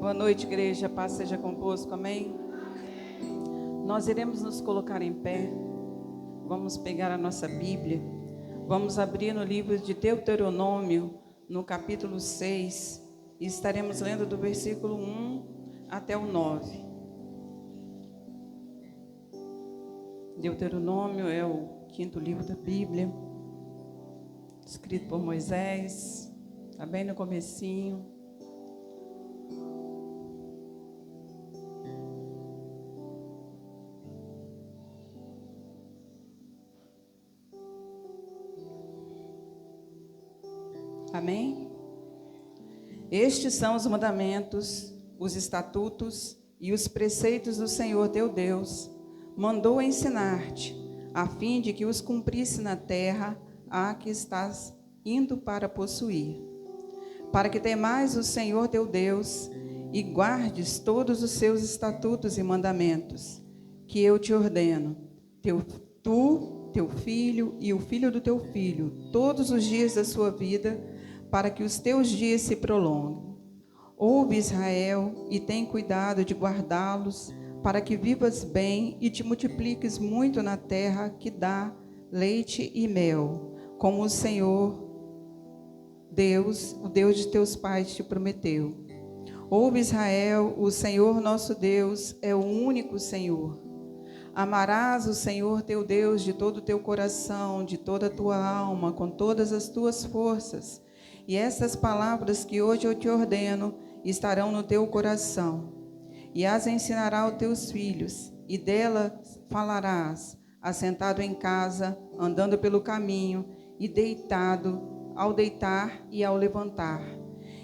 Boa noite, igreja. Paz seja convosco, amém? Nós iremos nos colocar em pé. Vamos pegar a nossa Bíblia. Vamos abrir no livro de Deuteronômio, no capítulo 6. E estaremos lendo do versículo 1 até o 9. Deuteronômio é o quinto livro da Bíblia, escrito por Moisés. Está bem no comecinho. Amém? Estes são os mandamentos, os estatutos e os preceitos do Senhor teu Deus. Mandou ensinar-te, a fim de que os cumprisse na terra a que estás indo para possuir. Para que temais o Senhor teu Deus e guardes todos os seus estatutos e mandamentos, que eu te ordeno, teu filho e o filho do teu filho, todos os dias da sua vida, para que os teus dias se prolonguem. Ouve, Israel, e tem cuidado de guardá-los, para que vivas bem e te multipliques muito na terra que dá leite e mel, como o Senhor Deus, o Deus de teus pais, te prometeu. Ouve, Israel, o Senhor nosso Deus é o único Senhor. Amarás o Senhor teu Deus de todo o teu coração, de toda a tua alma, com todas as tuas forças. E estas palavras que hoje eu te ordeno estarão no teu coração. E as ensinarás aos teus filhos, e delas falarás, assentado em casa, andando pelo caminho, e deitado, ao deitar e ao levantar.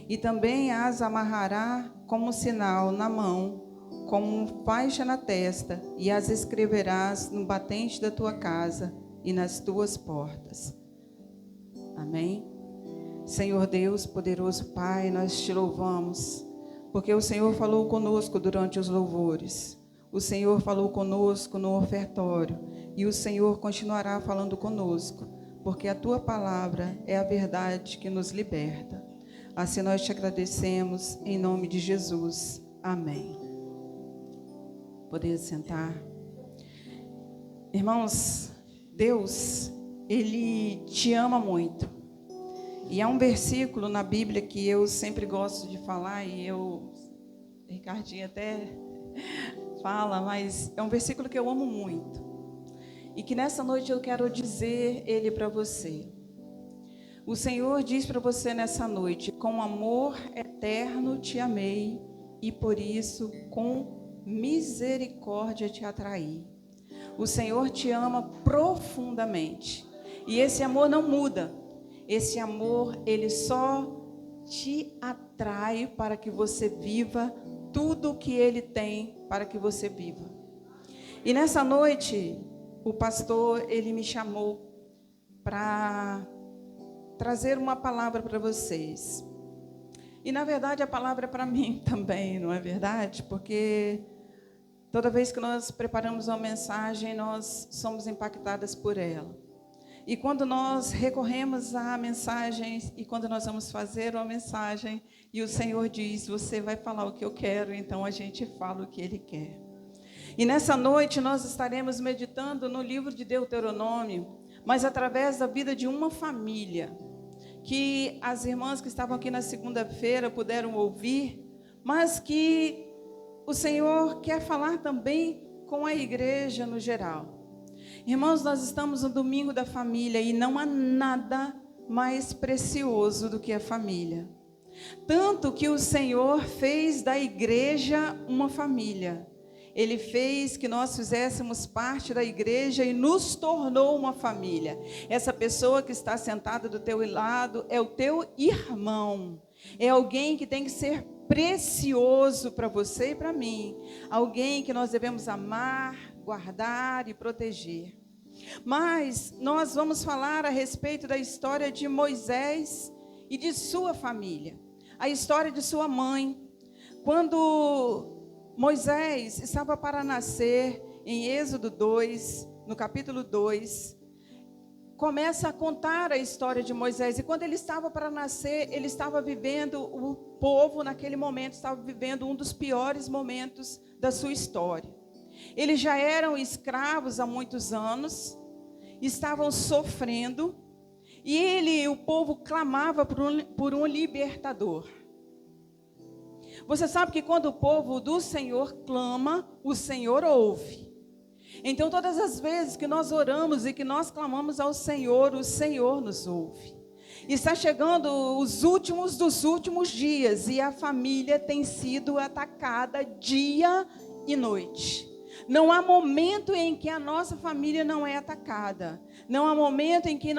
E também as amarrará como sinal na mão, como faixa na testa, e as escreverás no batente da tua casa e nas tuas portas. Amém? Senhor Deus, poderoso Pai, nós te louvamos, porque o Senhor falou conosco durante os louvores. O Senhor falou conosco no ofertório, e o Senhor continuará falando conosco, porque a tua palavra é a verdade que nos liberta. Assim nós te agradecemos, em nome de Jesus. Amém. Poder sentar. Irmãos, Deus, Ele te ama muito. E há um versículo na Bíblia que eu sempre gosto de falar, e Ricardinho até fala, mas é um versículo que eu amo muito. E que nessa noite eu quero dizer ele para você. O Senhor diz para você nessa noite: com amor eterno te amei, e por isso com misericórdia te atraí. O Senhor te ama profundamente, e esse amor não muda. Esse amor, ele só te atrai para que você viva tudo o que ele tem para que você viva. E nessa noite, o pastor, ele me chamou para trazer uma palavra para vocês. E na verdade a palavra é para mim também, não é verdade? Porque toda vez que nós preparamos uma mensagem, nós somos impactadas por ela. E quando nós recorremos à mensagem, e quando nós vamos fazer uma mensagem, e o Senhor diz, você vai falar o que eu quero, então a gente fala o que Ele quer. E nessa noite nós estaremos meditando no livro de Deuteronômio, mas através da vida de uma família, que as irmãs que estavam aqui na segunda-feira puderam ouvir, mas que o Senhor quer falar também com a igreja no geral. Irmãos, nós estamos no domingo da família e não há nada mais precioso do que a família. Tanto que o Senhor fez da igreja uma família. Ele fez que nós fizéssemos parte da igreja e nos tornou uma família. Essa pessoa que está sentada do teu lado é o teu irmão. É alguém que tem que ser precioso para você e para mim. Alguém que nós devemos amar, guardar e proteger. Mas nós vamos falar a respeito da história de Moisés e de sua família. A história de sua mãe. Quando Moisés estava para nascer, em Êxodo 2, no capítulo 2, começa a contar a história de Moisés. E quando ele estava para nascer, ele estava vivendo, o povo naquele momento estava vivendo um dos piores momentos da sua história. Eles já eram escravos há muitos anos, estavam sofrendo, e o povo clamava por um libertador. Você sabe que quando o povo do Senhor clama, o Senhor ouve. Então, todas as vezes que nós oramos e que nós clamamos ao Senhor, o Senhor nos ouve. Está chegando os últimos dos últimos dias e a família tem sido atacada dia e noite. Não há momento em que a nossa família não é atacada. Não há momento em que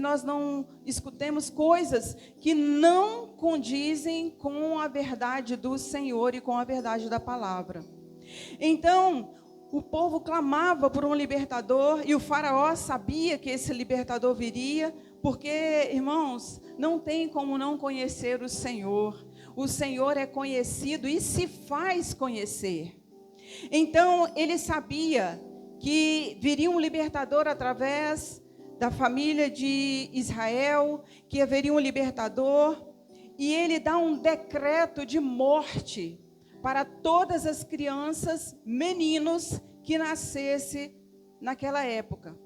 nós não escutemos coisas que não condizem com a verdade do Senhor e com a verdade da palavra. Então, o povo clamava por um libertador e o faraó sabia que esse libertador viria, porque, irmãos, não tem como não conhecer o Senhor. O Senhor é conhecido e se faz conhecer. Então, ele sabia que viria um libertador através da família de Israel, que haveria um libertador, e ele dá um decreto de morte para todas as crianças, meninos que nascessem naquela época.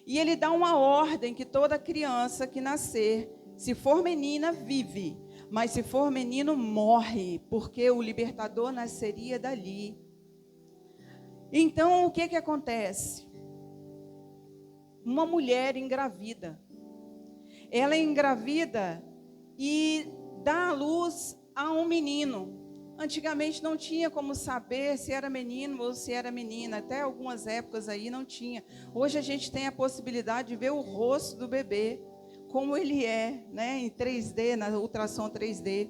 E ele dá uma ordem que toda criança que nascer, se for menina, vive, mas se for menino, morre, porque o libertador nasceria dali. Então, o que acontece? Uma mulher engravida. Ela engravida e dá à luz a um menino. Antigamente não tinha como saber se era menino ou se era menina. Até algumas épocas aí não tinha. Hoje a gente tem a possibilidade de ver o rosto do bebê, como ele é, né, em 3D, na ultrassom 3D.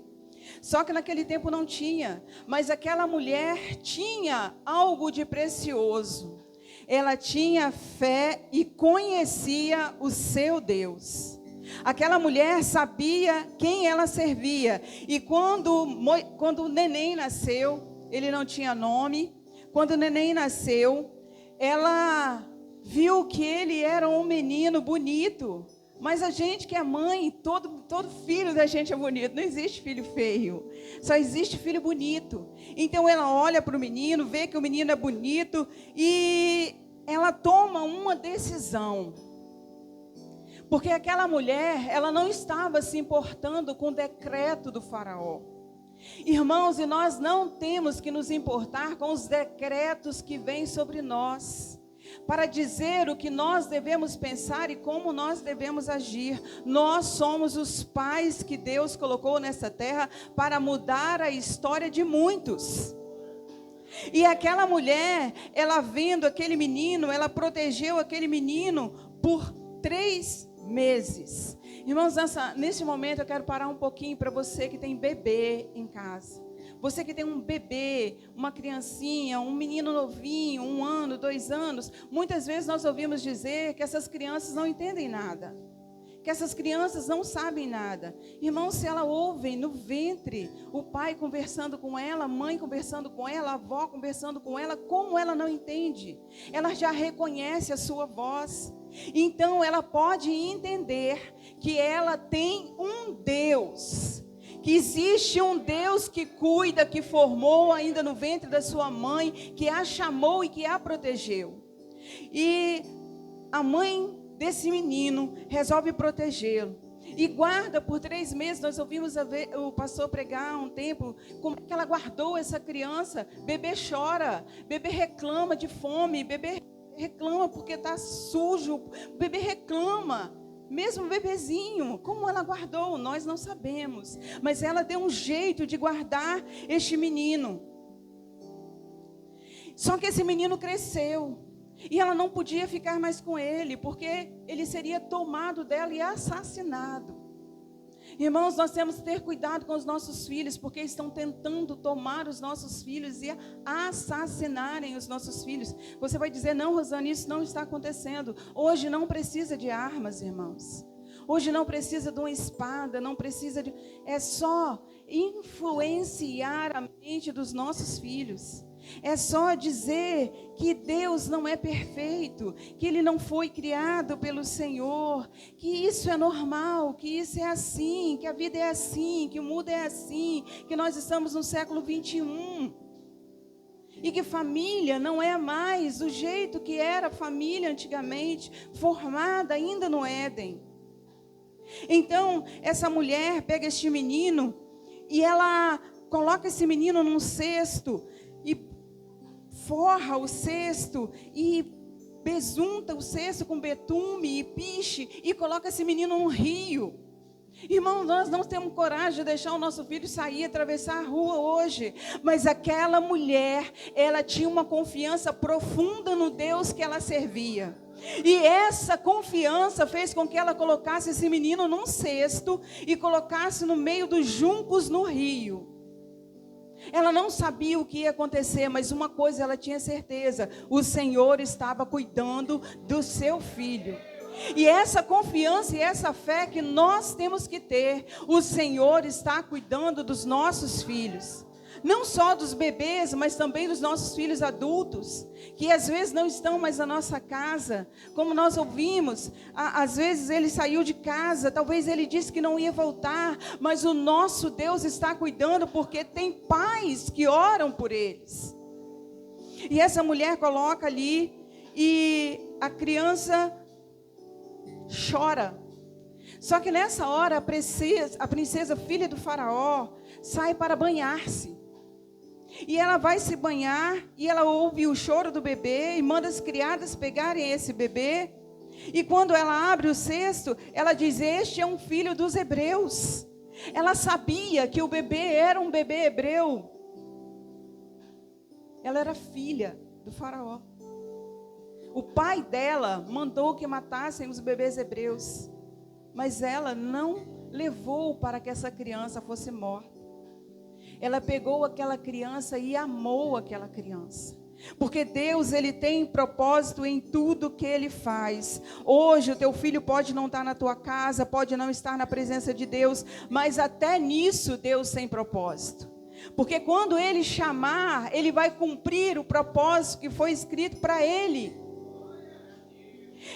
Só que naquele tempo não tinha. Mas aquela mulher tinha algo de precioso. Ela tinha fé e conhecia o seu Deus. Aquela mulher sabia quem ela servia. E quando o neném nasceu, ele não tinha nome. Quando o neném nasceu, ela viu que ele era um menino bonito. Mas a gente que é mãe, todo filho da gente é bonito. Não existe filho feio. Só existe filho bonito. Então ela olha para o menino, vê que o menino é bonito e ela toma uma decisão. Porque aquela mulher, ela não estava se importando com o decreto do faraó. Irmãos, e nós não temos que nos importar com os decretos que vêm sobre nós, para dizer o que nós devemos pensar e como nós devemos agir. Nós somos os pais que Deus colocou nessa terra para mudar a história de muitos. E aquela mulher, ela vendo aquele menino, ela protegeu aquele menino por 3 meses. Irmãos, nesse momento eu quero parar um pouquinho para você que tem bebê em casa. Você que tem um bebê, uma criancinha, um menino novinho, 1 ano, 2 anos. Muitas vezes nós ouvimos dizer que essas crianças não entendem nada, que essas crianças não sabem nada. Irmãos, se ela ouvem no ventre o pai conversando com ela, a mãe conversando com ela, a avó conversando com ela, como ela não entende? Ela já reconhece a sua voz. Então ela pode entender que ela tem um Deus, que existe um Deus que cuida, que formou ainda no ventre da sua mãe, que a chamou e que a protegeu. E a mãe desse menino resolve protegê-lo e guarda por 3 meses. Nós ouvimos o pastor pregar um tempo como é que ela guardou essa criança. Bebê chora, bebê reclama de fome, bebê reclama porque está sujo, bebê reclama, mesmo bebezinho. Como ela guardou, nós não sabemos, mas ela deu um jeito de guardar este menino. Só que esse menino cresceu e ela não podia ficar mais com ele, porque ele seria tomado dela e assassinado. Irmãos, nós temos que ter cuidado com os nossos filhos, porque estão tentando tomar os nossos filhos e assassinarem os nossos filhos. Você vai dizer, não, Rosane, isso não está acontecendo. Hoje não precisa de armas, irmãos. Hoje não precisa de uma espada, não precisa de... É só influenciar a mente dos nossos filhos. É só dizer que Deus não é perfeito, que Ele não foi criado pelo Senhor, que isso é normal, que isso é assim, que a vida é assim, que o mundo é assim, que nós estamos no século 21. E que família não é mais do jeito que era a família antigamente, formada ainda no Éden. Então, essa mulher pega este menino e ela coloca esse menino num cesto e forra o cesto e besunta o cesto com betume e piche e coloca esse menino num rio. Irmão, nós não temos coragem de deixar o nosso filho sair, atravessar a rua hoje. Mas aquela mulher, ela tinha uma confiança profunda no Deus que ela servia. E essa confiança fez com que ela colocasse esse menino num cesto e colocasse no meio dos juncos no rio. Ela não sabia o que ia acontecer, mas uma coisa ela tinha certeza: o Senhor estava cuidando do seu filho. E essa confiança e essa fé que nós temos que ter, o Senhor está cuidando dos nossos filhos. Não só dos bebês, mas também dos nossos filhos adultos, que às vezes não estão mais na nossa casa. Como nós ouvimos, às vezes ele saiu de casa, talvez ele disse que não ia voltar, mas o nosso Deus está cuidando, porque tem pais que oram por eles. E essa mulher coloca ali, e a criança chora. Só que nessa hora a princesa filha do faraó sai para banhar-se. E ela vai se banhar e ela ouve o choro do bebê e manda as criadas pegarem esse bebê. E quando ela abre o cesto, ela diz: este é um filho dos hebreus. Ela sabia que o bebê era um bebê hebreu. Ela era filha do faraó. O pai dela mandou que matassem os bebês hebreus, mas ela não levou para que essa criança fosse morta. Ela pegou aquela criança e amou aquela criança. Porque Deus, Ele tem propósito em tudo que Ele faz. Hoje o teu filho pode não estar na tua casa, pode não estar na presença de Deus, mas até nisso Deus tem propósito. Porque quando Ele chamar, Ele vai cumprir o propósito que foi escrito para Ele.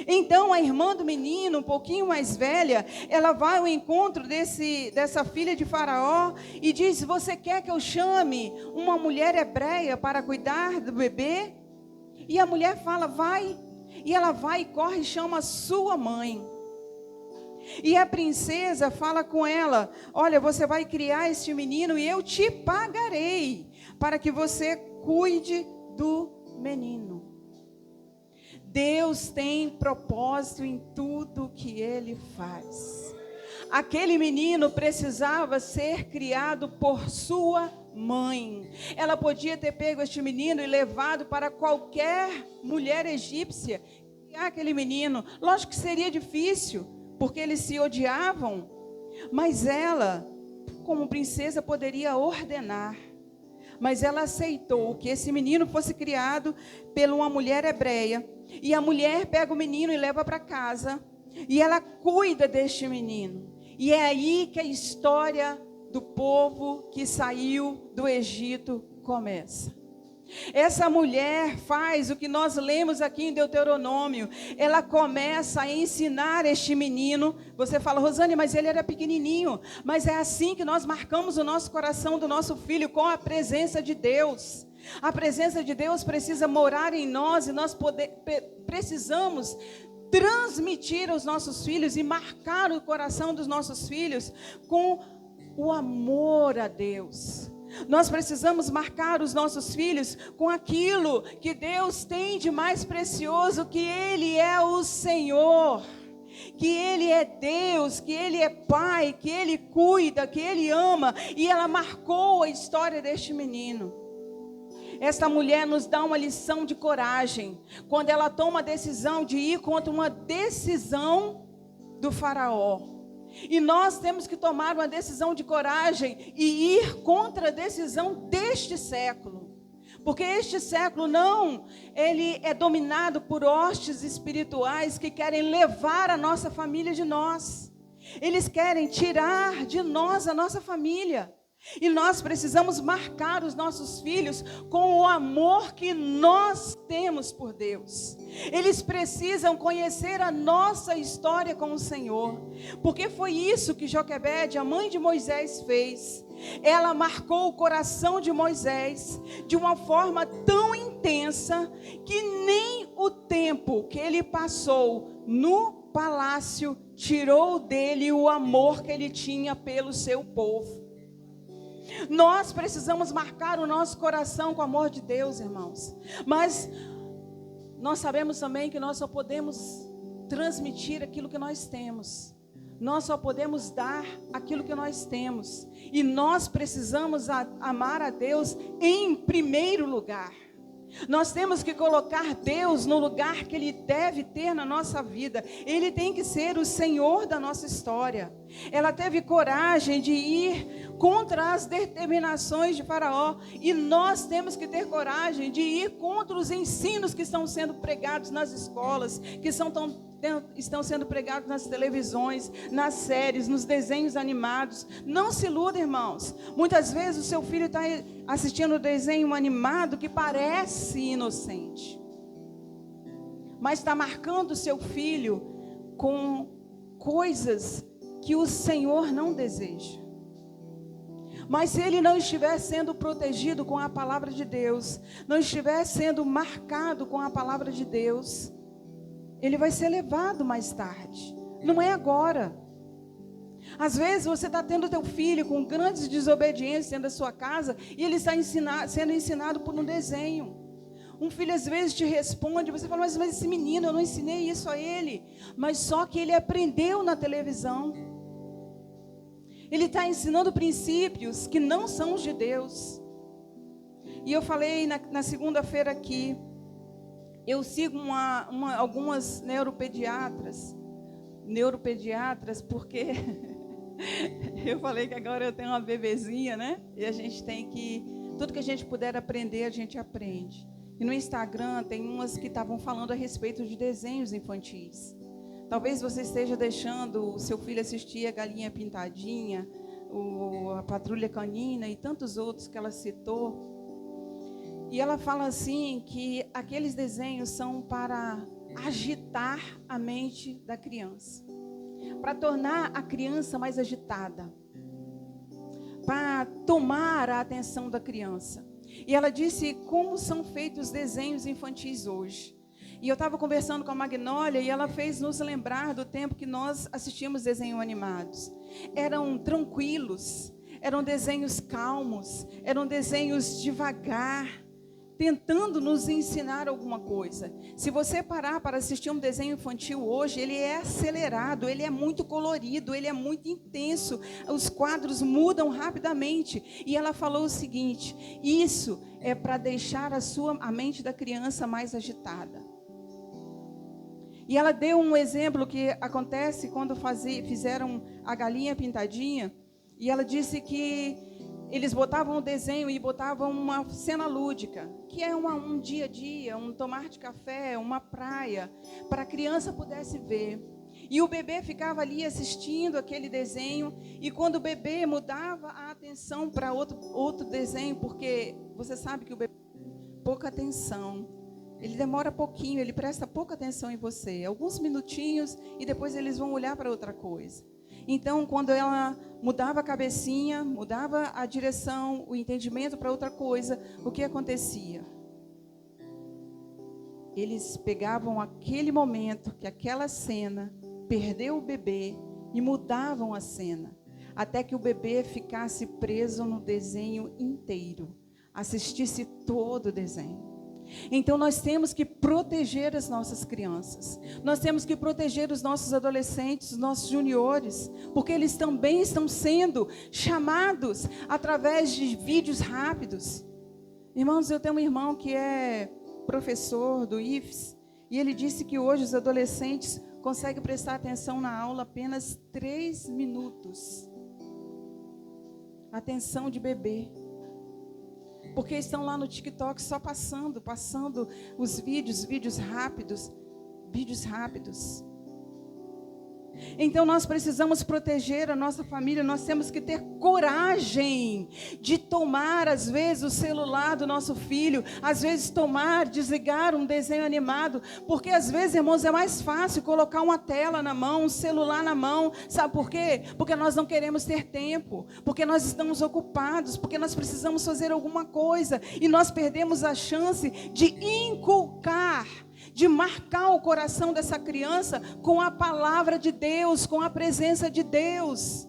Então a irmã do menino, um pouquinho mais velha, ela vai ao encontro dessa filha de Faraó e diz: você quer que eu chame uma mulher hebreia para cuidar do bebê? E a mulher fala: vai. E ela vai e corre e chama a sua mãe. E a princesa fala com ela: olha, você vai criar este menino e eu te pagarei para que você cuide do menino. Deus tem propósito em tudo que Ele faz. Aquele menino precisava ser criado por sua mãe. Ela podia ter pego este menino e levado para qualquer mulher egípcia, criar aquele menino. Lógico que seria difícil, porque eles se odiavam. Mas ela, como princesa, poderia ordenar. Mas ela aceitou que esse menino fosse criado por uma mulher hebreia. E a mulher pega o menino e leva para casa. E ela cuida deste menino. E é aí que a história do povo que saiu do Egito começa. Essa mulher faz o que nós lemos aqui em Deuteronômio. Ela começa a ensinar este menino. Você fala: Rosane, mas ele era pequenininho. Mas é assim que nós marcamos o nosso coração do nosso filho, com a presença de Deus. A presença de Deus precisa morar em nós, e nós precisamos transmitir aos nossos filhos e marcar o coração dos nossos filhos com o amor a Deus. Nós precisamos marcar os nossos filhos com aquilo que Deus tem de mais precioso, que Ele é o Senhor, que Ele é Deus, que Ele é Pai, que Ele cuida, que Ele ama. E ela marcou a história deste menino. Esta mulher nos dá uma lição de coragem, quando ela toma a decisão de ir contra uma decisão do faraó. E nós temos que tomar uma decisão de coragem e ir contra a decisão deste século. Porque este século ele é dominado por hostes espirituais que querem levar a nossa família de nós. Eles querem tirar de nós a nossa família. E nós precisamos marcar os nossos filhos com o amor que nós temos por Deus. Eles precisam conhecer a nossa história com o Senhor. Porque foi isso que Joquebede, a mãe de Moisés, fez. Ela marcou o coração de Moisés de uma forma tão intensa que nem o tempo que ele passou no palácio tirou dele o amor que ele tinha pelo seu povo. Nós precisamos marcar o nosso coração com o amor de Deus, irmãos. Mas nós sabemos também que nós só podemos transmitir aquilo que nós temos. Nós só podemos dar aquilo que nós temos. E nós precisamos amar a Deus em primeiro lugar. Nós temos que colocar Deus no lugar que Ele deve ter na nossa vida. Ele tem que ser o Senhor da nossa história. Ela teve coragem de ir contra as determinações de Faraó. E nós temos que ter coragem de ir contra os ensinos que estão sendo pregados nas escolas, que estão sendo pregados nas televisões, nas séries, nos desenhos animados. Não se iluda, irmãos. Muitas vezes o seu filho está assistindo um desenho animado que parece inocente, mas está marcando o seu filho com coisas que o Senhor não deseja. Mas se ele não estiver sendo protegido com a palavra de Deus, não estiver sendo marcado com a palavra de Deus, ele vai ser levado mais tarde. Não é agora. Às vezes você está tendo teu filho com grandes desobediências dentro da sua casa e ele está sendo ensinado por um desenho. Um filho às vezes te responde, você fala, mas esse menino, eu não ensinei isso a ele. Mas só que ele aprendeu na televisão. Ele está ensinando princípios que não são os de Deus. E eu falei na segunda-feira aqui, eu sigo algumas neuropediatras, porque eu falei que agora eu tenho uma bebezinha, né? E a gente tem que, tudo que a gente puder aprender, a gente aprende. E no Instagram tem umas que estavam falando a respeito de desenhos infantis. Talvez você esteja deixando o seu filho assistir a Galinha Pintadinha, a Patrulha Canina e tantos outros que ela citou. E ela fala assim que aqueles desenhos são para agitar a mente da criança, para tornar a criança mais agitada, para tomar a atenção da criança. E ela disse como são feitos os desenhos infantis hoje. E eu estava conversando com a Magnólia e ela fez nos lembrar do tempo que nós assistíamos desenhos animados. Eram tranquilos, eram desenhos calmos, eram desenhos devagar, tentando nos ensinar alguma coisa. Se você parar para assistir um desenho infantil hoje, ele é acelerado, ele é muito colorido, ele é muito intenso, os quadros mudam rapidamente. E ela falou o seguinte, isso é para deixar a mente da criança mais agitada. E ela deu um exemplo que acontece quando fizeram a Galinha Pintadinha, e ela disse que eles botavam o desenho e botavam uma cena lúdica, que é um dia a dia, um tomar de café, uma praia, para a criança pudesse ver. E o bebê ficava ali assistindo aquele desenho, e quando o bebê mudava a atenção para outro desenho, porque você sabe que o bebê tem pouca atenção, ele demora pouquinho, ele presta pouca atenção em você, alguns minutinhos, e depois eles vão olhar para outra coisa. Então, quando ela mudava a cabecinha, mudava a direção, o entendimento para outra coisa, o que acontecia? Eles pegavam aquele momento, que aquela cena, perdeu o bebê e mudavam a cena, até que o bebê ficasse preso no desenho inteiro, assistisse todo o desenho. Então nós temos que proteger as nossas crianças, nós temos que proteger os nossos adolescentes, os nossos juniores, porque eles também estão sendo chamados através de vídeos rápidos. Irmãos, eu tenho um irmão que é professor do IFES, e ele disse que hoje os adolescentes conseguem prestar atenção na aula apenas 3 minutos. Atenção de bebê. Porque estão lá no TikTok só passando os vídeos rápidos. Então nós precisamos proteger a nossa família, nós temos que ter coragem de tomar, às vezes, o celular do nosso filho, às vezes desligar um desenho animado, porque às vezes, irmãos, é mais fácil colocar uma tela na mão, um celular na mão, sabe por quê? Porque nós não queremos ter tempo, porque nós estamos ocupados, porque nós precisamos fazer alguma coisa, e nós perdemos a chance de inculcar, de marcar o coração dessa criança com a palavra de Deus, com a presença de Deus.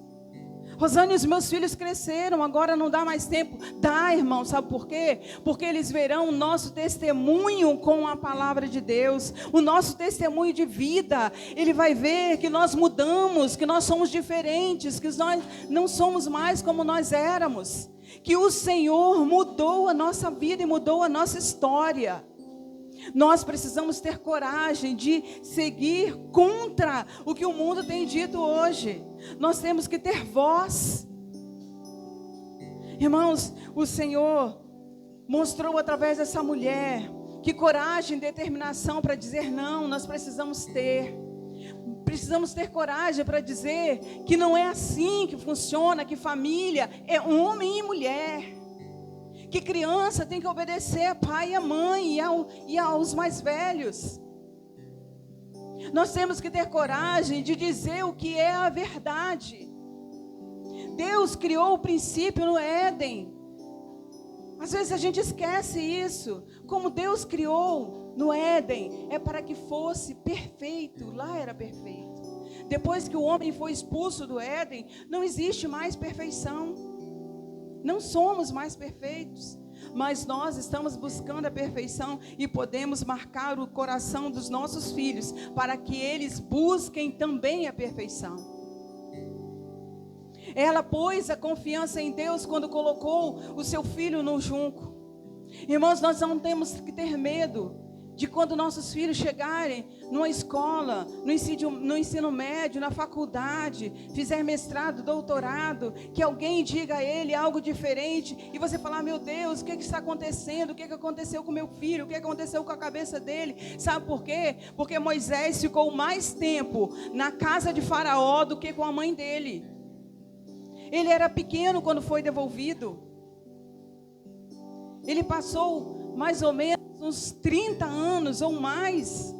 Rosane, os meus filhos cresceram, agora não dá mais tempo. Dá, irmão, sabe por quê? Porque eles verão o nosso testemunho com a palavra de Deus, o nosso testemunho de vida. Ele vai ver que nós mudamos, que nós somos diferentes, que nós não somos mais como nós éramos, que o Senhor mudou a nossa vida e mudou a nossa história. Nós precisamos ter coragem de seguir contra o que o mundo tem dito hoje. Nós temos que ter voz. Irmãos, o Senhor mostrou através dessa mulher que coragem e determinação para dizer não, nós precisamos ter. Precisamos ter coragem para dizer que não é assim que funciona, que família é homem e mulher. Que criança tem que obedecer a pai e a mãe e aos mais velhos. Nós temos que ter coragem de dizer o que é a verdade. Deus criou o princípio no Éden. Às vezes a gente esquece isso. Como Deus criou no Éden, é para que fosse perfeito. Lá era perfeito. Depois que o homem foi expulso do Éden, não existe mais perfeição. Não somos mais perfeitos, mas nós estamos buscando a perfeição e podemos marcar o coração dos nossos filhos para que eles busquem também a perfeição. Ela pôs a confiança em Deus quando colocou o seu filho no junco. Irmãos, nós não temos que ter medo de quando nossos filhos chegarem numa escola, no ensino médio, na faculdade, fizer mestrado, doutorado, que alguém diga a ele algo diferente, e você falar, meu Deus, o que está acontecendo? O que aconteceu com meu filho? O que aconteceu com a cabeça dele? Sabe por quê? Porque Moisés ficou mais tempo na casa de Faraó do que com a mãe dele. Ele era pequeno quando foi devolvido. Ele passou mais ou menos uns 30 anos ou mais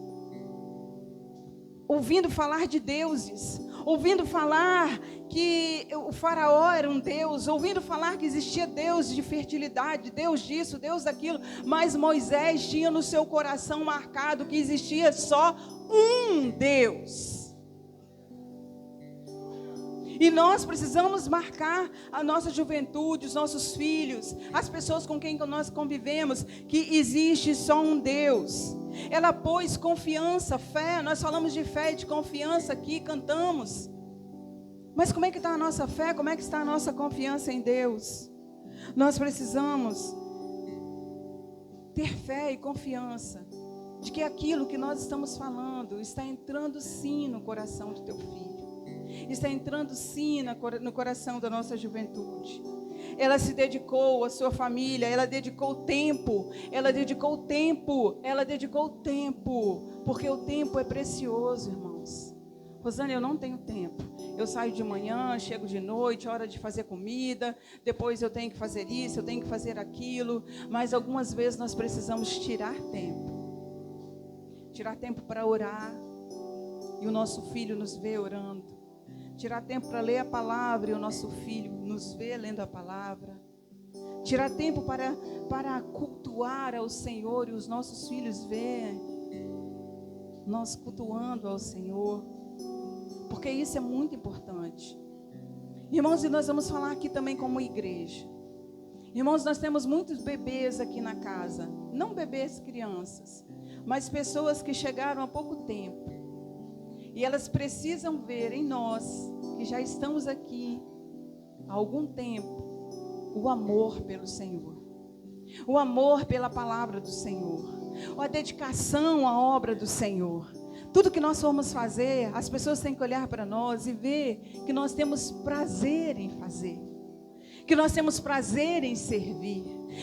ouvindo falar de deuses, ouvindo falar que o faraó era um deus, ouvindo falar que existia Deus de fertilidade, Deus disso, Deus daquilo, mas Moisés tinha no seu coração marcado que existia só um Deus. E nós precisamos marcar a nossa juventude, os nossos filhos, as pessoas com quem nós convivemos, que existe só um Deus. Ela pôs confiança, fé, nós falamos de fé e de confiança aqui, cantamos. Mas como é que está a nossa fé? Como é que está a nossa confiança em Deus? Nós precisamos ter fé e confiança de que aquilo que nós estamos falando está entrando sim no coração do teu filho. Está entrando sim no coração da nossa juventude. Ela se dedicou à sua família, ela dedicou tempo, porque o tempo é precioso, irmãos. Rosane, eu não tenho tempo. Eu saio de manhã, chego de noite, hora de fazer comida, depois eu tenho que fazer isso, eu tenho que fazer aquilo, mas algumas vezes nós precisamos tirar tempo para orar, e o nosso filho nos vê orando. Tirar tempo para ler a palavra e o nosso filho nos vê lendo a palavra. Tirar tempo para cultuar ao Senhor e os nossos filhos verem nós cultuando ao Senhor. Porque isso é muito importante. Irmãos, e nós vamos falar aqui também como igreja. Irmãos, nós temos muitos bebês aqui na casa. Não bebês crianças, mas pessoas que chegaram há pouco tempo. E elas precisam ver em nós, que já estamos aqui há algum tempo, o amor pelo Senhor. O amor pela palavra do Senhor. A dedicação à obra do Senhor. Tudo que nós formos fazer, as pessoas têm que olhar para nós e ver que nós temos prazer em fazer. Que nós temos prazer em servir.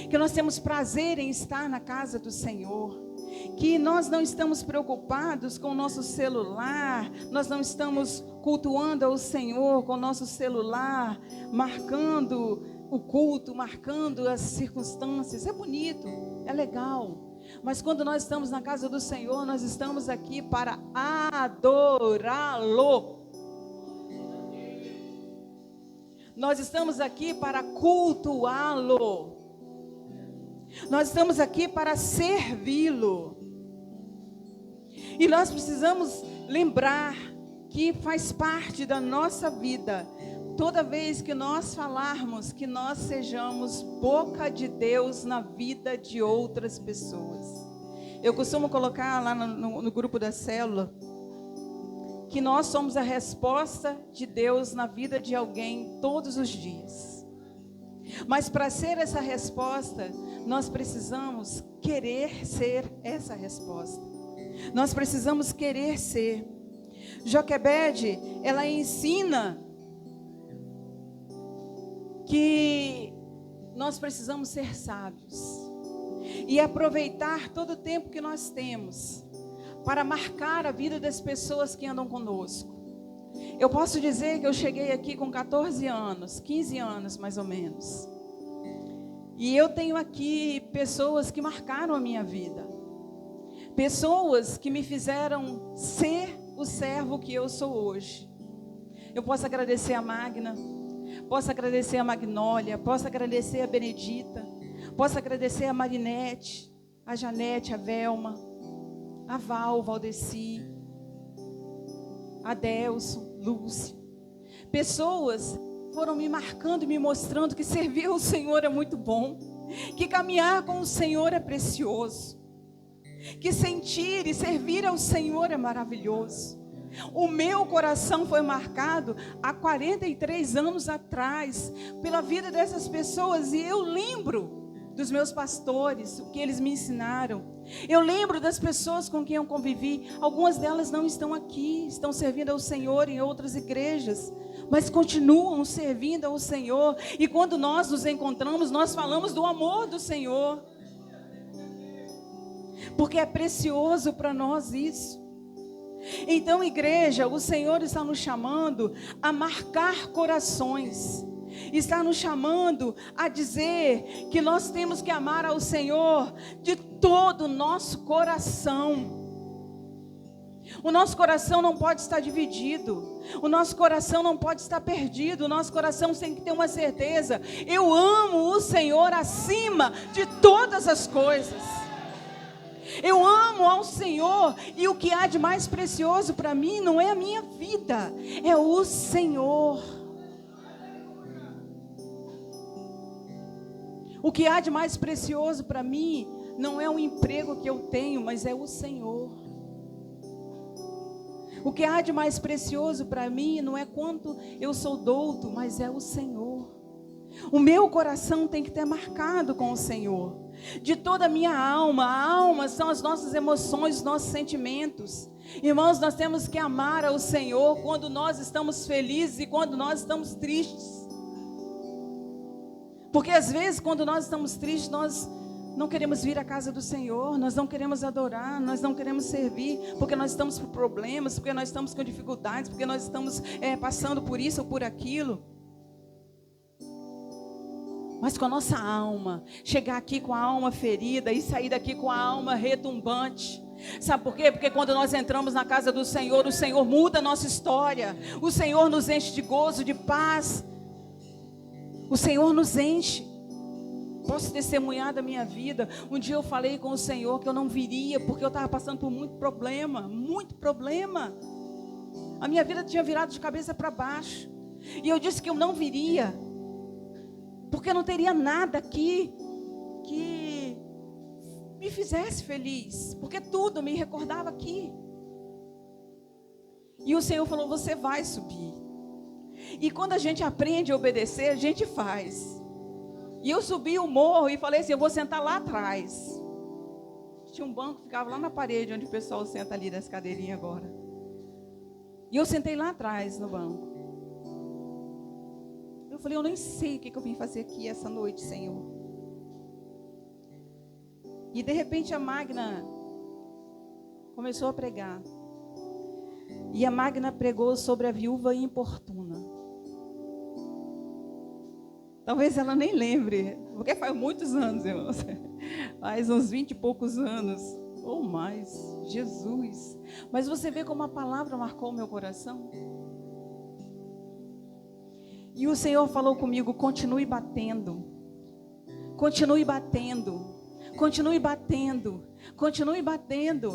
Que nós temos prazer em estar na casa do Senhor. que nós não estamos preocupados com o nosso celular, nós não estamos cultuando ao Senhor com o nosso celular, marcando o culto, marcando as circunstâncias. É bonito, é legal. Mas quando nós estamos na casa do Senhor, nós estamos aqui para adorá-lo. Nós estamos aqui para cultuá-lo. Nós estamos aqui para servi-lo. E nós precisamos lembrar que faz parte da nossa vida, toda vez que nós falarmos, que nós sejamos boca de Deus na vida de outras pessoas. Eu costumo colocar lá no grupo da célula que nós somos a resposta de Deus na vida de alguém todos os dias. Mas para ser essa resposta, nós precisamos querer ser essa resposta. Nós precisamos querer ser. Joquebede, ela ensina que nós precisamos ser sábios e aproveitar todo o tempo que nós temos para marcar a vida das pessoas que andam conosco. Eu posso dizer que eu cheguei aqui com 14 anos, 15 anos mais ou menos. E eu tenho aqui pessoas que marcaram a minha vida. Pessoas que me fizeram ser o servo que eu sou hoje. Eu posso agradecer a Magna, posso agradecer a Magnólia, posso agradecer a Benedita, posso agradecer a Marinete, a Janete, a Velma, a Val, Valdeci, a Delson, Lúcia. Pessoas foram me marcando e me mostrando que servir ao Senhor é muito bom, que caminhar com o Senhor é precioso, que sentir e servir ao Senhor é maravilhoso. O meu coração foi marcado há 43 anos atrás pela vida dessas pessoas, e eu lembro dos meus pastores, o que eles me ensinaram. Eu lembro das pessoas com quem eu convivi. Algumas delas não estão aqui, estão servindo ao Senhor em outras igrejas, mas continuam servindo ao Senhor. E quando nós nos encontramos, nós falamos do amor do Senhor, porque é precioso para nós isso. Então, igreja, o Senhor está nos chamando a marcar corações, está nos chamando a dizer que nós temos que amar ao Senhor de todo o nosso coração. O nosso coração não pode estar dividido, o nosso coração não pode estar perdido, o nosso coração tem que ter uma certeza: eu amo o Senhor acima de todas as coisas. Eu amo ao Senhor, e o que há de mais precioso para mim não é a minha vida, é o Senhor. O que há de mais precioso para mim não é o emprego que eu tenho, mas é o Senhor. O que há de mais precioso para mim não é quanto eu sou douto, mas é o Senhor. O meu coração tem que ter marcado com o Senhor. De toda a minha alma, a alma são as nossas emoções, os nossos sentimentos. Irmãos, nós temos que amar ao Senhor quando nós estamos felizes e quando nós estamos tristes. Porque às vezes quando nós estamos tristes, nós não queremos vir à casa do Senhor, nós não queremos adorar, nós não queremos servir, porque nós estamos com problemas, porque nós estamos com dificuldades, porque nós estamos passando por isso ou por aquilo. Mas com a nossa alma, chegar aqui com a alma ferida e sair daqui com a alma retumbante. Sabe por quê? Porque quando nós entramos na casa do Senhor, o Senhor muda a nossa história. O Senhor nos enche de gozo, de paz. O Senhor nos enche. Posso testemunhar da minha vida. Um dia eu falei com o Senhor que eu não viria, porque eu estava passando por muito problema. Muito problema. A minha vida tinha virado de cabeça para baixo. E eu disse que eu não viria, porque não teria nada aqui que me fizesse feliz, porque tudo me recordava aqui. E o Senhor falou: você vai subir. E quando a gente aprende a obedecer, a gente faz. E eu subi o morro e falei assim: eu vou sentar lá atrás. Tinha um banco que ficava lá na parede, onde o pessoal senta ali das cadeirinhas agora. E eu sentei lá atrás no banco. Eu falei: eu nem sei o que eu vim fazer aqui essa noite, Senhor. E de repente a Magna começou a pregar. E a Magna pregou sobre a viúva importuna. Talvez ela nem lembre, porque faz muitos anos, irmãos. Faz uns 20 e poucos anos, ou mais. Jesus. Mas você vê como a palavra marcou o meu coração? E o Senhor falou comigo: continue batendo. Continue batendo. Continue batendo. Continue batendo.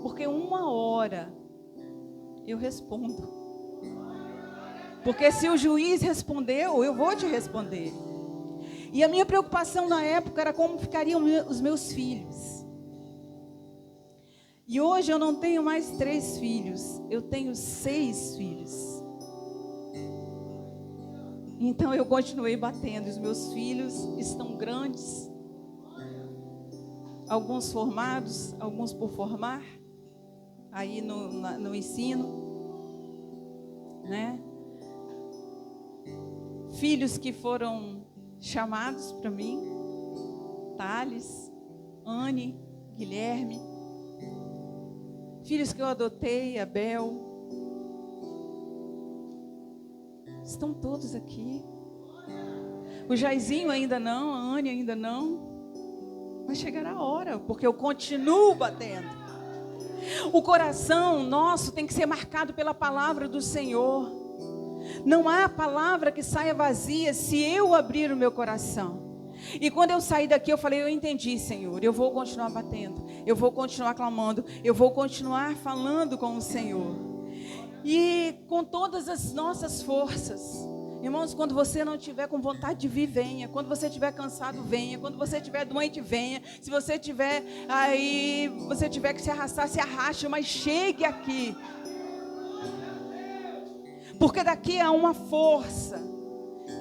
Porque uma hora eu respondo. Porque se o juiz respondeu, eu vou te responder. E a minha preocupação na época era como ficariam os meus filhos. E hoje eu não tenho mais 3 filhos, eu tenho 6 filhos. Então eu continuei batendo. Os meus filhos estão grandes. Alguns formados, alguns por formar. Aí no ensino. Né? Filhos que foram chamados para mim. Thales, Anne, Guilherme. Filhos que eu adotei, Abel. Estão todos aqui. O Jairzinho ainda não, a Anne ainda não. Vai chegar a hora, porque eu continuo batendo. O coração nosso tem que ser marcado pela palavra do Senhor. Não há palavra que saia vazia se eu abrir o meu coração. E quando eu saí daqui, eu falei: eu entendi, Senhor, eu vou continuar batendo, eu vou continuar clamando, eu vou continuar falando com o Senhor. E com todas as nossas forças. Irmãos, quando você não estiver com vontade de vir, venha. Quando você estiver cansado, venha. Quando você estiver doente, venha. Se você estiver aí, você tiver que se arrastar, se arraste, mas chegue aqui. Porque daqui há uma força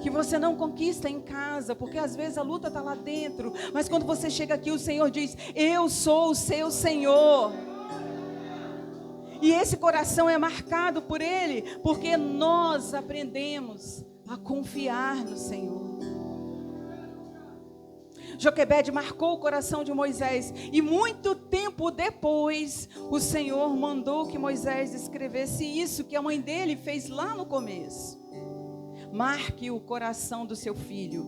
que você não conquista em casa, porque às vezes a luta está lá dentro, mas quando você chega aqui, o Senhor diz: eu sou o seu Senhor. E esse coração é marcado por Ele, porque nós aprendemos a confiar no Senhor. Joquebede marcou o coração de Moisés, e muito tempo depois, o Senhor mandou que Moisés escrevesse isso que a mãe dele fez lá no começo. Marque o coração do seu filho.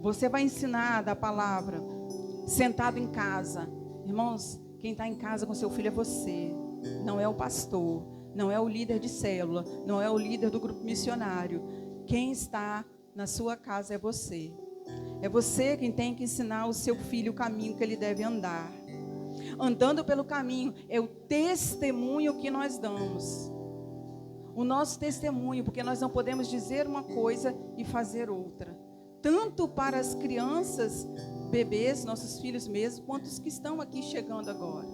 Você vai ensinar da palavra, sentado em casa. Irmãos, quem está em casa com seu filho é você, não é o pastor, não é o líder de célula, não é o líder do grupo missionário. Quem está na sua casa é você. É você quem tem que ensinar o seu filho o caminho que ele deve andar. Andando pelo caminho é o testemunho que nós damos. O nosso testemunho, porque nós não podemos dizer uma coisa e fazer outra. Tanto para as crianças, bebês, nossos filhos mesmo, quanto os que estão aqui chegando agora.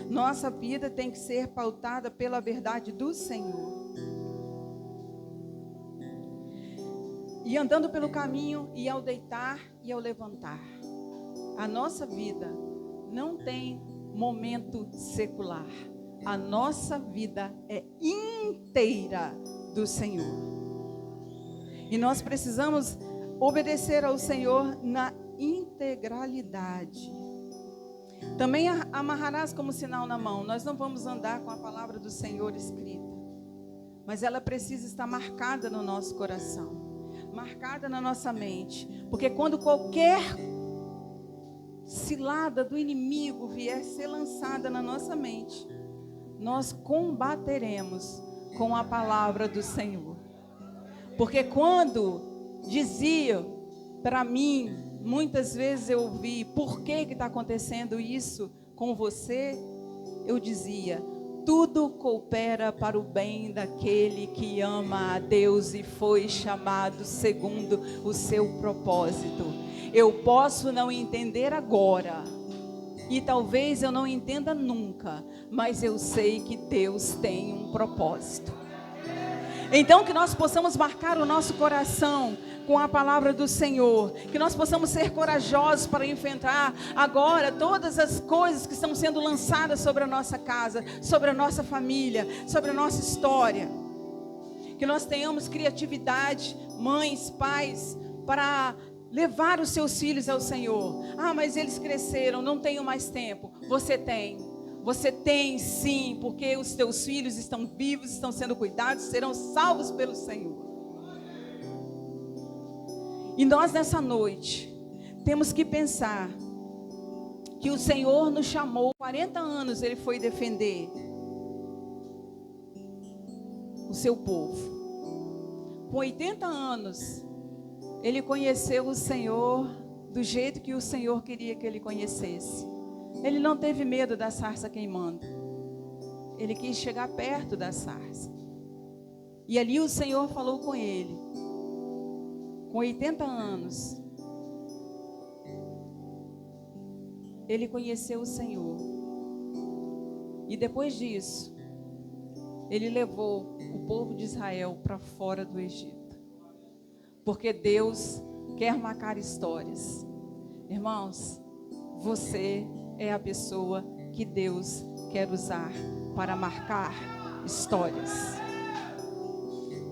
Nossa vida tem que ser pautada pela verdade do Senhor. E andando pelo caminho, e ao deitar e ao levantar. A nossa vida não tem momento secular. A nossa vida é inteira do Senhor. E nós precisamos obedecer ao Senhor na integralidade. Também amarrarás como sinal na mão. Nós não vamos andar com a palavra do Senhor escrita, mas ela precisa estar marcada no nosso coração, marcada na nossa mente, porque quando qualquer cilada do inimigo vier ser lançada na nossa mente, nós combateremos com a palavra do Senhor. Porque quando dizia para mim, muitas vezes eu ouvi: por que está acontecendo isso com você? Eu dizia: tudo coopera para o bem daquele que ama a Deus e foi chamado segundo o seu propósito. Eu posso não entender agora, e talvez eu não entenda nunca, mas eu sei que Deus tem um propósito. Então que nós possamos marcar o nosso coração com a palavra do Senhor, que nós possamos ser corajosos para enfrentar agora todas as coisas que estão sendo lançadas sobre a nossa casa, sobre a nossa família, sobre a nossa história. Que nós tenhamos criatividade, mães, pais, para levar os seus filhos ao Senhor. Ah, mas eles cresceram, não tenho mais tempo. Você tem. Você tem sim, porque os teus filhos estão vivos, estão sendo cuidados, serão salvos pelo Senhor. E nós nessa noite temos que pensar que o Senhor nos chamou, 40 anos Ele foi defender o seu povo. Com 80 anos, Ele conheceu o Senhor do jeito que o Senhor queria que Ele conhecesse. Ele não teve medo da sarça queimando. Ele quis chegar perto da sarça. E ali o Senhor falou com ele. Com 80 anos, ele conheceu o Senhor. E depois disso, ele levou o povo de Israel para fora do Egito. Porque Deus quer marcar histórias. Irmãos, você é a pessoa que Deus quer usar para marcar histórias.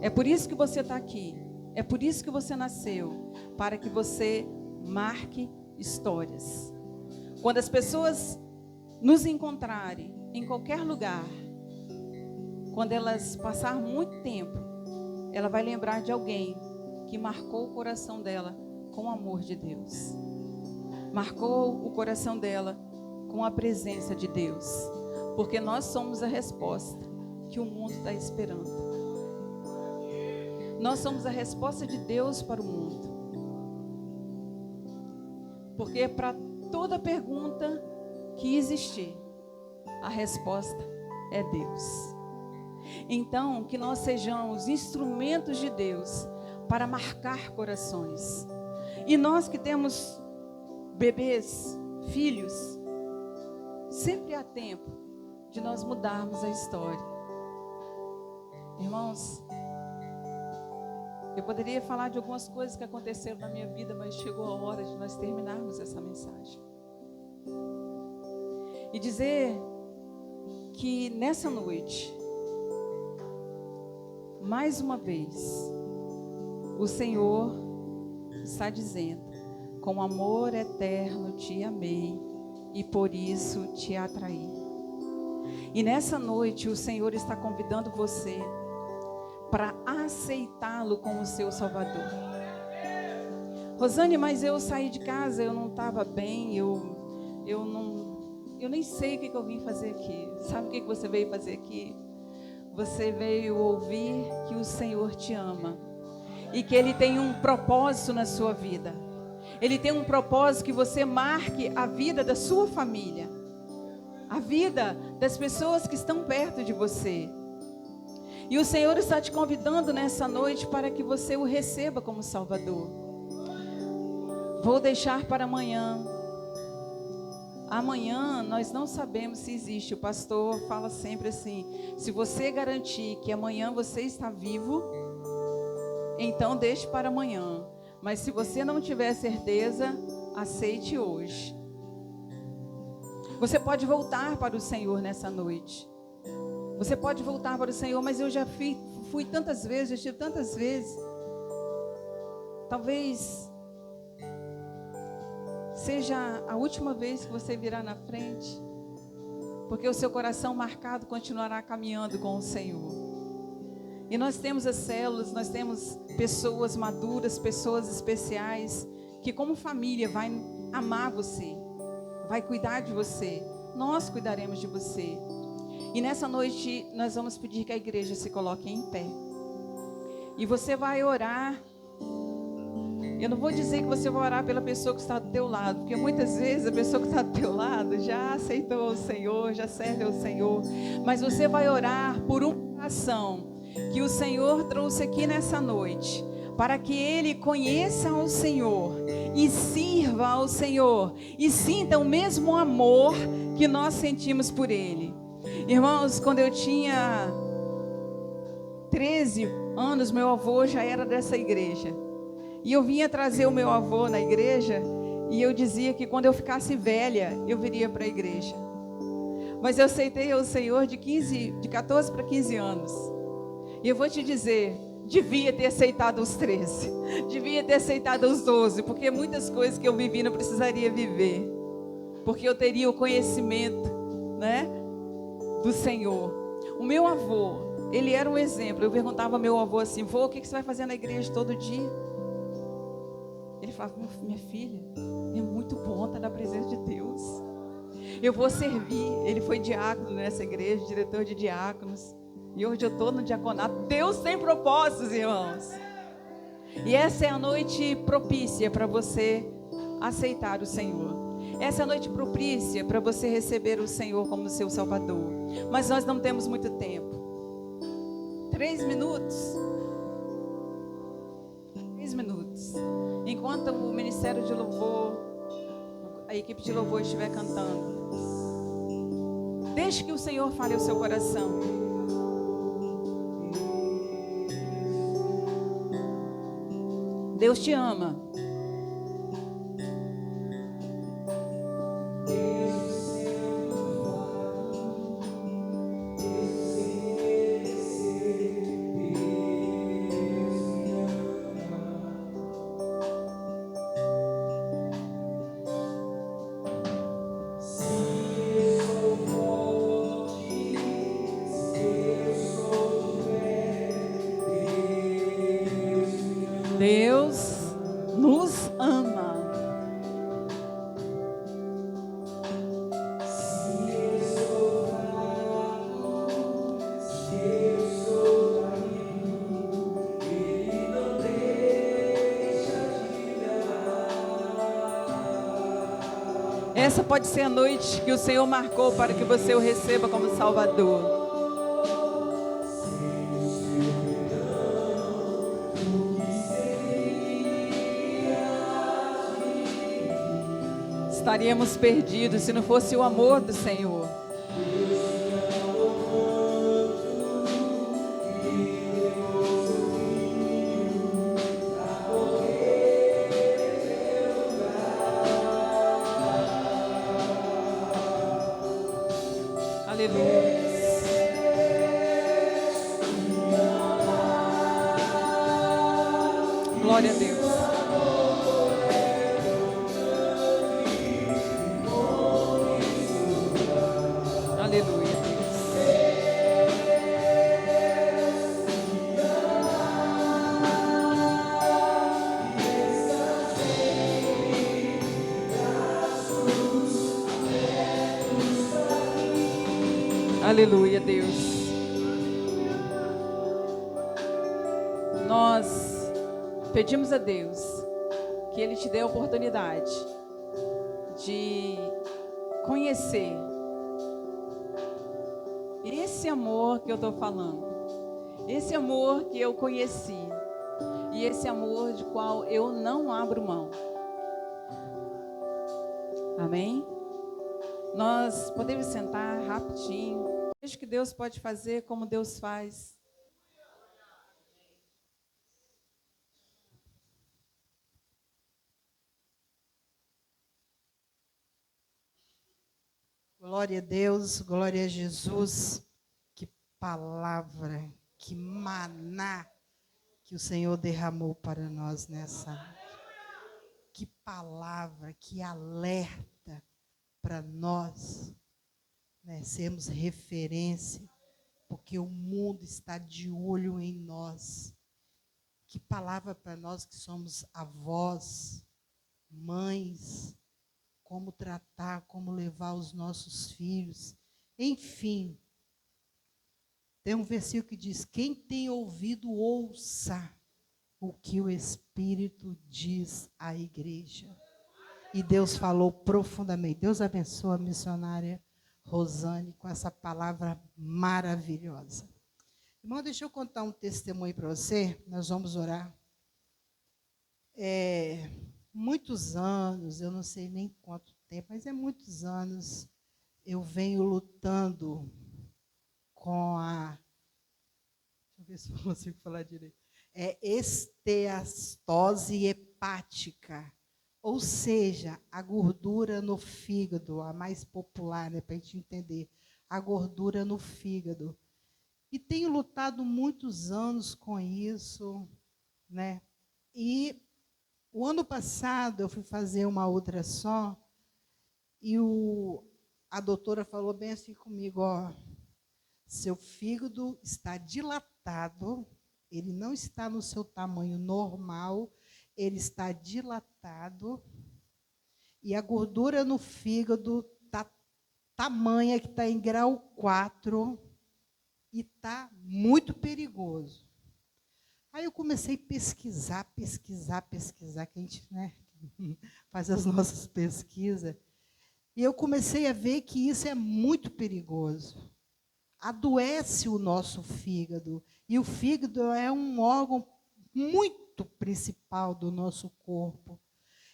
É por isso que você está aqui. É por isso que você nasceu. Para que você marque histórias. Quando as pessoas nos encontrarem em qualquer lugar, quando elas passar muito tempo, ela vai lembrar de alguém que marcou o coração dela com o amor de Deus. Marcou o coração dela com a presença de Deus. Porque nós somos a resposta que o mundo está esperando. Nós somos a resposta de Deus para o mundo. Porque para toda pergunta que existir, a resposta é Deus. Então, que nós sejamos instrumentos de Deus para marcar corações. E nós que temos bebês, filhos, sempre há tempo de nós mudarmos a história. Irmãos, eu poderia falar de algumas coisas que aconteceram na minha vida, mas chegou a hora de nós terminarmos essa mensagem. E dizer que nessa noite, mais uma vez, o Senhor está dizendo: com amor eterno te amei e por isso te atraí. E nessa noite o Senhor está convidando você para aceitá-lo como seu Salvador. Rosane, mas eu saí de casa, eu não estava bem, eu nem sei o que eu vim fazer aqui. Sabe o que você veio fazer aqui? Você veio ouvir que o Senhor te ama e que Ele tem um propósito na sua vida. Ele tem um propósito que você marque a vida da sua família, a vida das pessoas que estão perto de você. E o Senhor está te convidando nessa noite para que você o receba como Salvador. Vou deixar para amanhã. Amanhã nós não sabemos se existe. O pastor fala sempre assim: se você garantir que amanhã você está vivo, então deixe para amanhã. Mas se você não tiver certeza, aceite hoje. Você pode voltar para o Senhor nessa noite. Você pode voltar para o Senhor, mas eu já fui tantas vezes, já estive tantas vezes. Talvez seja a última vez que você virá na frente, porque o seu coração marcado continuará caminhando com o Senhor. E nós temos as células, nós temos pessoas maduras, pessoas especiais, que como família vai amar você, vai cuidar de você. Nós cuidaremos de você. E nessa noite nós vamos pedir que a igreja se coloque em pé. E você vai orar. Eu não vou dizer que você vai orar pela pessoa que está do teu lado, porque muitas vezes a pessoa que está do teu lado já aceitou o Senhor, já serve ao Senhor. Mas você vai orar por um coração que o Senhor trouxe aqui nessa noite, para que ele conheça o Senhor e sirva ao Senhor e sinta o mesmo amor que nós sentimos por Ele. Irmãos, quando eu tinha 13 anos, meu avô já era dessa igreja. E eu vinha trazer o meu avô na igreja e eu dizia que quando eu ficasse velha, eu viria para a igreja. Mas eu aceitei o Senhor de 14 para 15 anos. E eu vou te dizer, devia ter aceitado os 13, devia ter aceitado os 12, porque muitas coisas que eu vivi não precisaria viver, porque eu teria o conhecimento, né, do Senhor. O meu avô, ele era um exemplo. Eu perguntava ao meu avô assim: vô, o que você vai fazer na igreja todo dia? Ele falava: minha filha, é muito bom estar na presença de Deus. Eu vou servir. Ele foi diácono nessa igreja, diretor de diáconos. E hoje eu estou no diaconato. Deus tem propósitos, irmãos. E essa é a noite propícia para você aceitar o Senhor. Essa é a noite propícia para você receber o Senhor como seu Salvador. Mas nós não temos muito tempo. 3 minutos. 3 minutos. Enquanto o ministério de louvor, a equipe de louvor estiver cantando, deixe que o Senhor fale ao seu coração. Deus te ama. Deus nos ama. Essa pode ser a noite que o Senhor marcou para que você o receba como Salvador. Estaríamos perdidos se não fosse o amor do Senhor. Aleluia. Glória a Deus. Aleluia, Deus. Aleluia, Deus. Nós pedimos a Deus que Ele te dê a oportunidade de conhecer esse amor que eu estou falando, esse amor que eu conheci e esse amor de qual eu não abro mão. Amém? Nós podemos sentar rapidinho. Veja que Deus pode fazer como Deus faz. Glória a Deus, glória a Jesus. Que palavra, que maná que o Senhor derramou para nós nessa noite. Que palavra, que alerta para nós, né, sermos referência, porque o mundo está de olho em nós. Que palavra para nós que somos avós, mães, como tratar, como levar os nossos filhos. Enfim, tem um versículo que diz: quem tem ouvido, ouça o que o Espírito diz à igreja. E Deus falou profundamente. Deus abençoe a missionária Rosane com essa palavra maravilhosa. Irmão, deixa eu contar um testemunho para você, nós vamos orar. Muitos anos, eu não sei nem quanto tempo, mas é muitos anos, eu venho lutando com a... Deixa eu ver se eu consigo falar direito. Esteatose hepática, ou seja, a gordura no fígado, a mais popular, né, para a gente entender, a gordura no fígado. E tenho lutado muitos anos com isso, né? E o ano passado eu fui fazer uma ultrassom e a doutora falou bem assim comigo, ó, seu fígado está dilatado, ele não está no seu tamanho normal, ele está dilatado e a gordura no fígado está tamanha que está em grau 4 e está muito perigoso. Aí eu comecei a pesquisar, que a gente, né, faz as nossas pesquisas, e eu comecei a ver que isso é muito perigoso. Adoece o nosso fígado, e o fígado é um órgão muito principal do nosso corpo.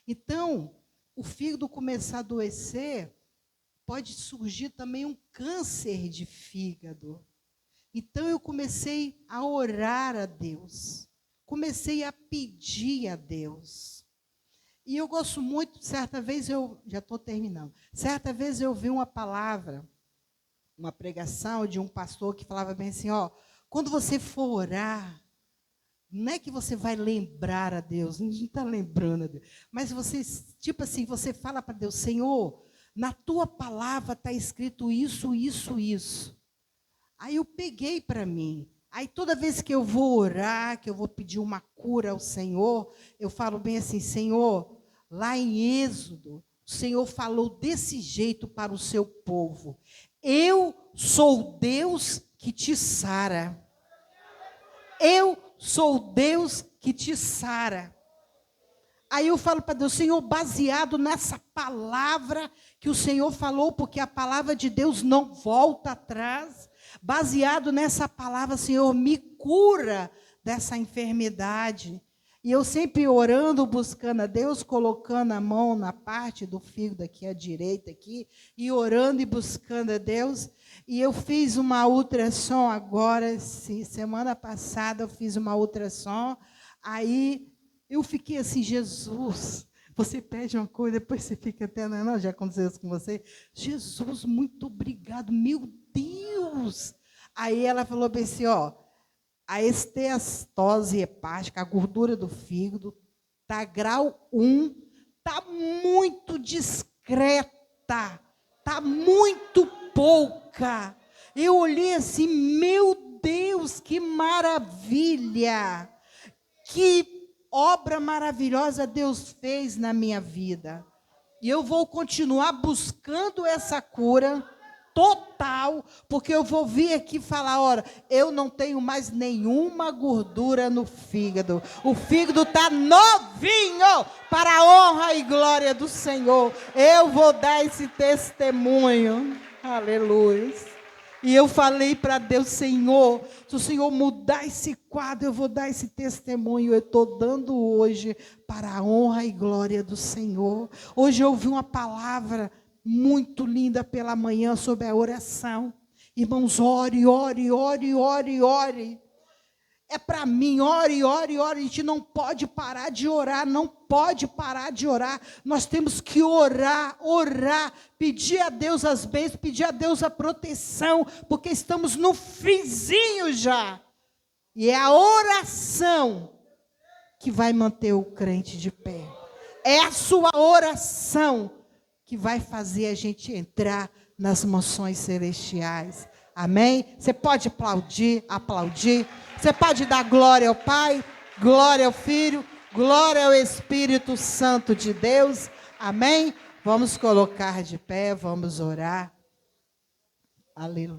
Então, o fígado começar a adoecer, pode surgir também um câncer de fígado. Então, eu comecei a orar a Deus, comecei a pedir a Deus. E eu gosto muito, certa vez já estou terminando, certa vez eu vi uma palavra, uma pregação de um pastor que falava bem assim, ó, quando você for orar, não é que você vai lembrar a Deus, não está lembrando a Deus, mas você, tipo assim, você fala para Deus, Senhor, na tua palavra está escrito isso, isso, isso. Aí eu peguei para mim. Aí toda vez que eu vou orar, que eu vou pedir uma cura ao Senhor, eu falo bem assim, Senhor, lá em Êxodo, o Senhor falou desse jeito para o seu povo. Eu sou Deus que te sara. Eu sou Deus que te sara. Aí eu falo para Deus, Senhor, baseado nessa palavra que o Senhor falou, porque a palavra de Deus não volta atrás, baseado nessa palavra, Senhor, me cura dessa enfermidade. E eu sempre orando, buscando a Deus, colocando a mão na parte do fígado aqui, à direita aqui, e orando e buscando a Deus. E eu fiz uma ultrassom agora, semana passada eu fiz uma ultrassom, aí eu fiquei assim, Jesus, você pede uma coisa, depois você fica até, não, já aconteceu isso com você? Jesus, muito obrigado, meu Deus! Aí ela falou bem assim, ó, a esteatose hepática, a gordura do fígado, está grau 1, está muito discreta, está muito pouca. Eu olhei assim, meu Deus, que maravilha! Que obra maravilhosa Deus fez na minha vida. E eu vou continuar buscando essa cura total, porque eu vou vir aqui falar, ora, eu não tenho mais nenhuma gordura no fígado. O fígado está novinho para a honra e glória do Senhor. Eu vou dar esse testemunho. Aleluia. E eu falei para Deus, Senhor, se o Senhor mudar esse quadro, eu vou dar esse testemunho. Eu estou dando hoje para a honra e glória do Senhor. Hoje eu ouvi uma palavra muito linda pela manhã sobre a oração. Irmãos, ore, ore, ore, ore, ore. É para mim, ore, ore, ore. A gente não pode parar de orar, não pode parar de orar. Nós temos que orar, orar, pedir a Deus as bênçãos, pedir a Deus a proteção, porque estamos no finzinho já. E é a oração que vai manter o crente de pé. É a sua oração que vai fazer a gente entrar nas mansões celestiais. Amém? Você pode aplaudir, aplaudir. Você pode dar glória ao Pai, glória ao Filho, glória ao Espírito Santo de Deus. Amém? Vamos colocar de pé, vamos orar. Aleluia.